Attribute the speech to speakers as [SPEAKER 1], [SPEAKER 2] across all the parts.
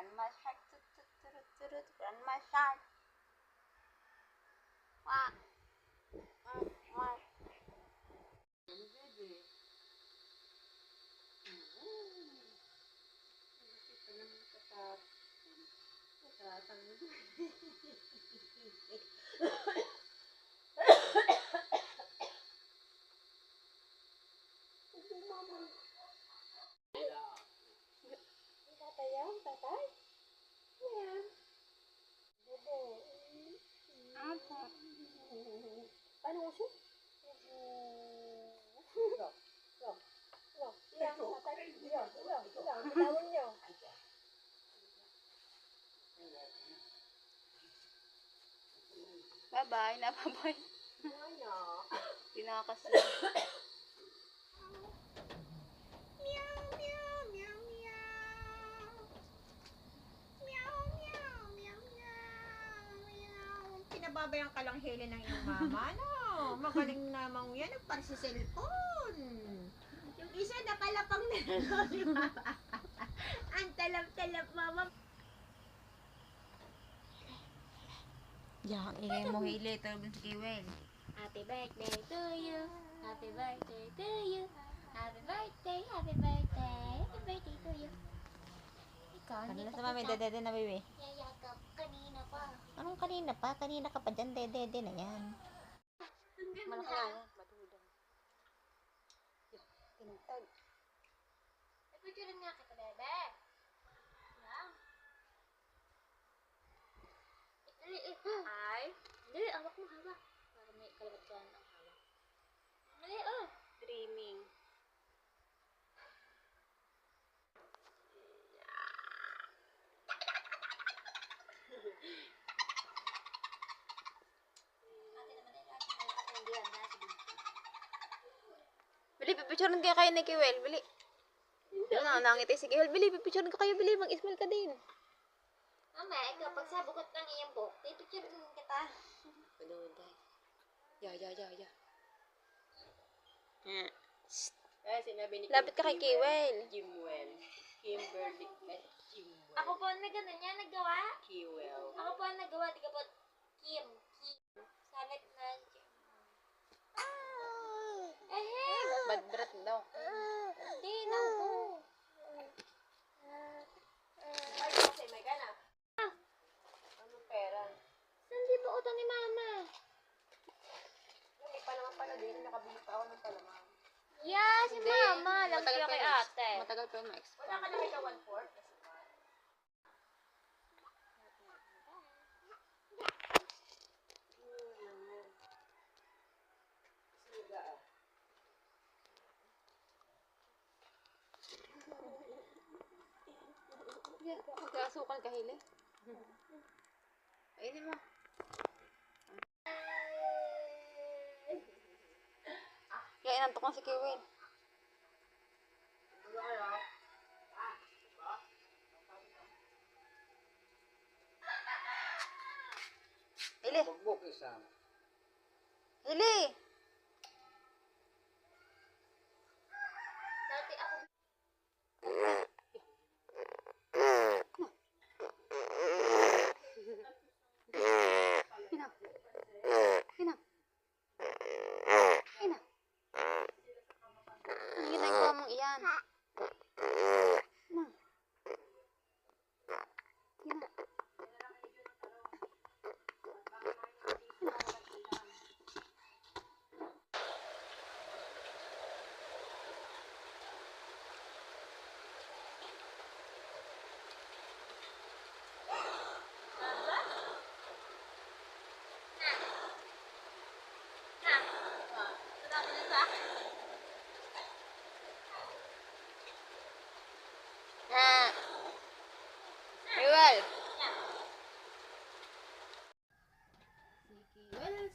[SPEAKER 1] Grandma Shark. Grandma Shark. Quack. Quack. Tatay? Ayan. Apa? Paano mo siya? Bitawan niyo. Bye-bye. Napabay. Tinakas na. Meow, meow, meow, meow. Meow, meow, meow, meow. Pinababayan ka lang Helen ng iyong mama, no? Magaling namang yan. Para sa cellphone. Yung isa nakalapang na ang talap-talap, mama. Diyan, ingay mo hili. Tawag sa kiwel. Happy birthday to you. Happy birthday to you. Happy birthday, happy birthday. Happy birthday to you. Ikaw, kanina sa mami, dede na bebe. Yayakap, kanina pa. Anong kanina pa? Kanina ka pa dyan, dede na yan. Malaki na yan, matulog. Tinutag. Nagpicturean nga kita, bebe. Lang. Ay. Dali, awak mo hawak. Para may kalabat ka ng hawak. Dali, oh. Dreaming. Bili, pipicturean kayo kayo ni Kiwel. Bili. Ano, nangiti si Kiwel. Bili, pipicturean ka kayo. Bili, mag-smile ka din. Mama, ikaw, pag sabukot ng iyong book, pipicturean kita. Panuday. Ya. Sinabi ni lapit ka kay Kiwel. Kimwel. Kimberly. Kimwel. Ako po ang nagano niya, naggawa? Kiwel. Ako po ang naggawa, tiga po, Kim. Salit na Kim. Bad breath daw. Hindi na po. Ay, kasi may gana. Anong pera? Hindi po utang ni mama. Hindi pa naman pala din, nakabili pa ako ng palamang. Yeah, si mama. Lang siya kay ate. Matagal pa yung ma-expire. Wala ka na kaya 1/4? Magkasukal ka, Hili. Ayun mo. Kaya inantok na si Kiwin. Hili. Hili. Dati ako. Ginagawa mong iyan.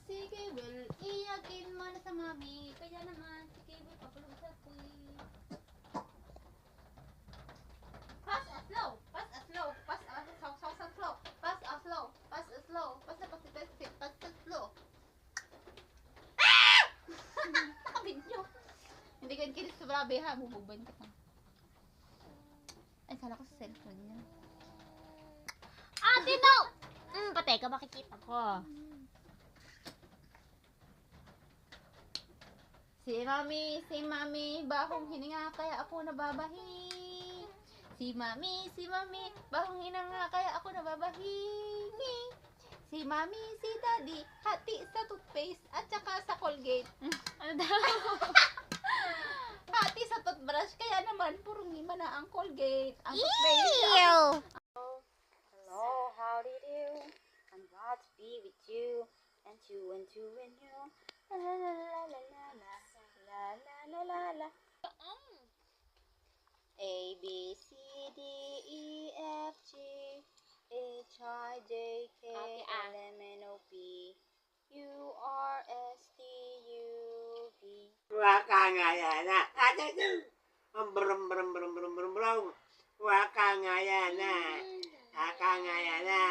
[SPEAKER 1] Sige, well, iyakin mo na sa mami. Kaya naman, sige, well, papulog sa puwi. Pass as slow, pass as slow, pass as slow, pass as slow, pass as slow, pass as slow, pass as slow, pass as slow. Ah! Nakabid nyo. Hindi ka kinis sa brabe ha, bubugban ka pa. Ay, sala ko sa cellphone niya. Tino! Patay ka, makikita ko. Si Mami, bahong hininga kaya ako nababahi. Si Mami, bahong hininga kaya ako nababahi. Si Mami, si Daddy, hati sa toothpaste at saka sa Colgate. Ano daw? Hati sa toothbrush, kaya naman purong hima na ang Colgate. Ang toothpaste. Hello, how do you do? I'm glad to be with you. And you, and you, and you. La la la la la la la. La la la la la. A, B, C, D, E, F, G, H, I, J, K, L, M, N, O, P, Q, R, S, T, U, V.
[SPEAKER 2] Waka nga yan na. Brum brum brum brum brum brum. Waka nga yan na. Waka nga yan na.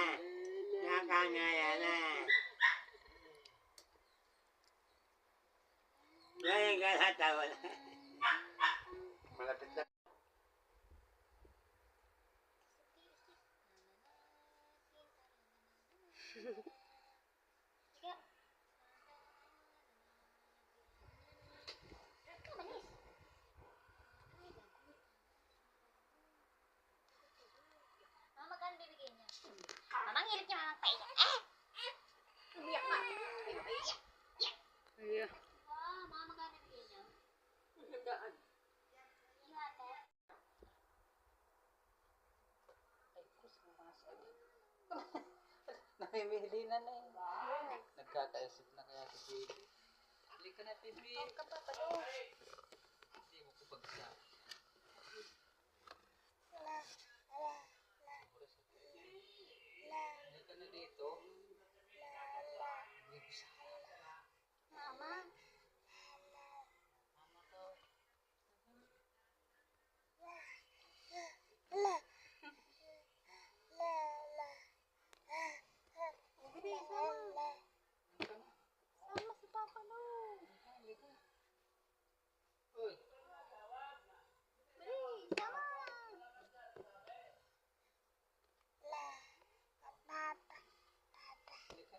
[SPEAKER 2] Waka nga yan na. Ngayon ka natawa na. Malapit na.
[SPEAKER 1] Mama, magkano bibigyan niya? Mama, ang hilig niya mamang paingat. Umiyak ka.
[SPEAKER 2] Iya.
[SPEAKER 1] Mama, magkano bibigyan niya?
[SPEAKER 2] Magandaan. Namimili na na yun. Nagkakaisip na kaya si Baby. Halika na, Baby. Hindi mo kupagsa. Halika na dito.
[SPEAKER 1] Mama. Sama si Papa no.
[SPEAKER 2] Uy.
[SPEAKER 1] Bilis, sama.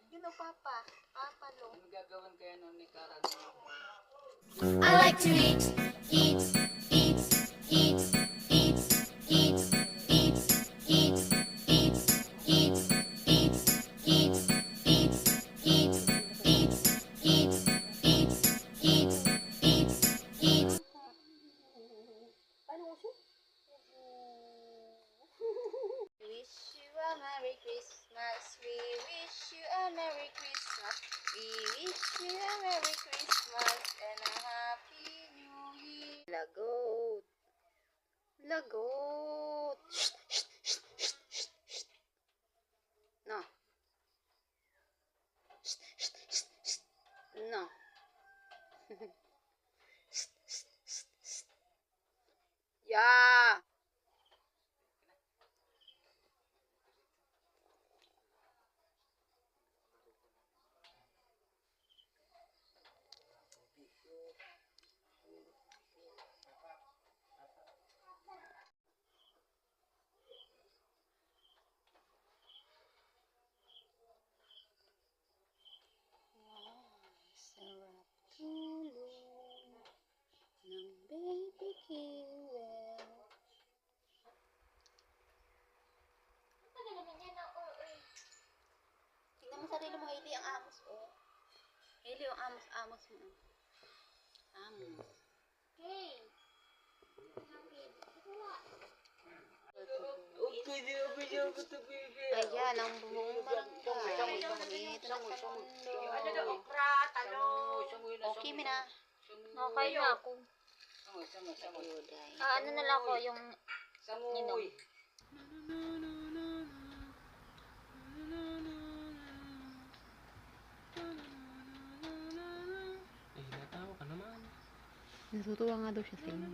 [SPEAKER 1] You know, Papa. Papa lo.
[SPEAKER 2] Ano gagawin kaya nun ni Karan?
[SPEAKER 3] I like to eat, eat, eat, eat, eat, eat, eat, eat, eat, eat, eat, eat, eat, eat, eat, eat, eat, eat, eat, eat.
[SPEAKER 1] Wish you a Merry Christmas. We wish you a Merry Christmas. We wish you a Merry Christmas and a Happy New Year. Lagot. Lagot. Shh, shh, shh, shh, shh, shh. No. Shh, shh, shh, shh. No. Shh, shh, shh, shh. Yeah. Sarap tulog ng baby Kiwel. Tingnan mo sarili mo, Hailey, ang amos, oh. Hailey, ang amos mo. Amos. Hey!
[SPEAKER 2] Okay, di ba bigyan ko ito, Baby?
[SPEAKER 1] Ayan, ang buong barangay. Ito na sa mundo. Okay, Mina. Okay na ako. Ano na lang ako, yung inom.
[SPEAKER 4] Eh, natawa ka naman.
[SPEAKER 1] Natutuwa nga daw siya sa inyo.